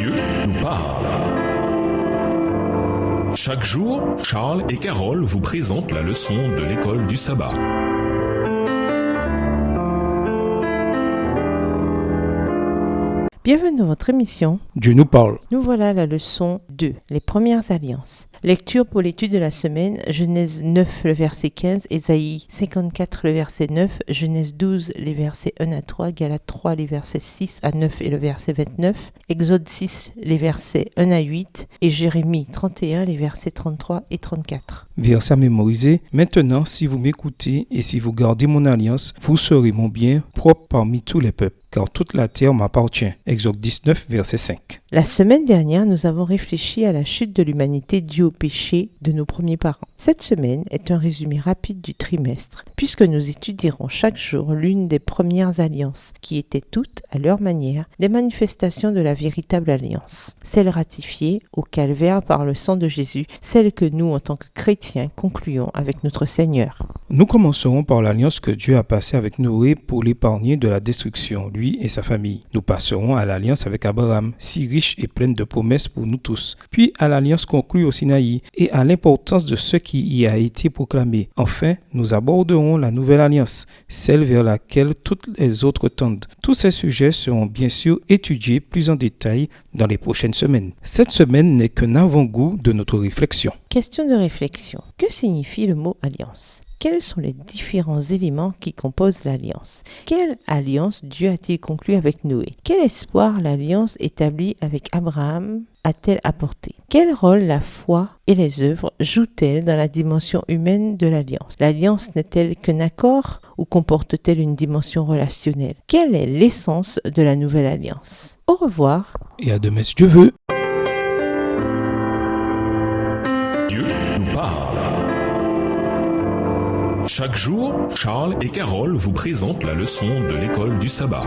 Dieu nous parle. Chaque jour, Charles et Carole vous présentent la leçon de l'école du sabbat. Bienvenue dans votre émission. Dieu nous parle. Nous voilà à la leçon 2, les premières alliances. Lecture pour l'étude de la semaine, Genèse 9, le verset 15, Ésaïe 54, le verset 9, Genèse 12, les versets 1 à 3, Galates 3, les versets 6 à 9 et le verset 29, Exode 6, les versets 1 à 8 et Jérémie 31, les versets 33 et 34. Verset à mémoriser. Maintenant, si vous m'écoutez et si vous gardez mon alliance, vous serez mon bien propre parmi tous les peuples, car toute la terre m'appartient. Exode 19, verset 5. La semaine dernière, nous avons réfléchi à la chute de l'humanité due au péché de nos premiers parents. Cette semaine est un résumé rapide du trimestre, puisque nous étudierons chaque jour l'une des premières alliances, qui étaient toutes, à leur manière, des manifestations de la véritable alliance. Celle ratifiée au calvaire par le sang de Jésus, celle que nous, en tant que chrétiens, concluons avec notre Seigneur. Nous commencerons par l'alliance que Dieu a passée avec Noé pour l'épargner de la destruction, lui et sa famille. Nous passerons à l'alliance avec Abraham, si riche et pleine de promesses pour nous tous, puis à l'alliance conclue au Sinaï et à l'importance de ce qui y a été proclamé. Enfin, nous aborderons la nouvelle alliance, celle vers laquelle toutes les autres tendent. Tous ces sujets seront bien sûr étudiés plus en détail dans les prochaines semaines. Cette semaine n'est qu'un avant-goût de notre réflexion. Question de réflexion. Que signifie le mot alliance ? Quels sont les différents éléments qui composent l'alliance ? Quelle alliance Dieu a-t-il conclue avec Noé ? Quel espoir l'alliance établie avec Abraham a-t-elle apporté ? Quel rôle la foi et les œuvres jouent-elles dans la dimension humaine de l'alliance ? L'alliance n'est-elle qu'un accord ou comporte-t-elle une dimension relationnelle ? Quelle est l'essence de la nouvelle alliance ? Au revoir. Et à demain si Dieu veut. Dieu nous parle. Chaque jour, Charles et Carole vous présentent la leçon de l'école du sabbat.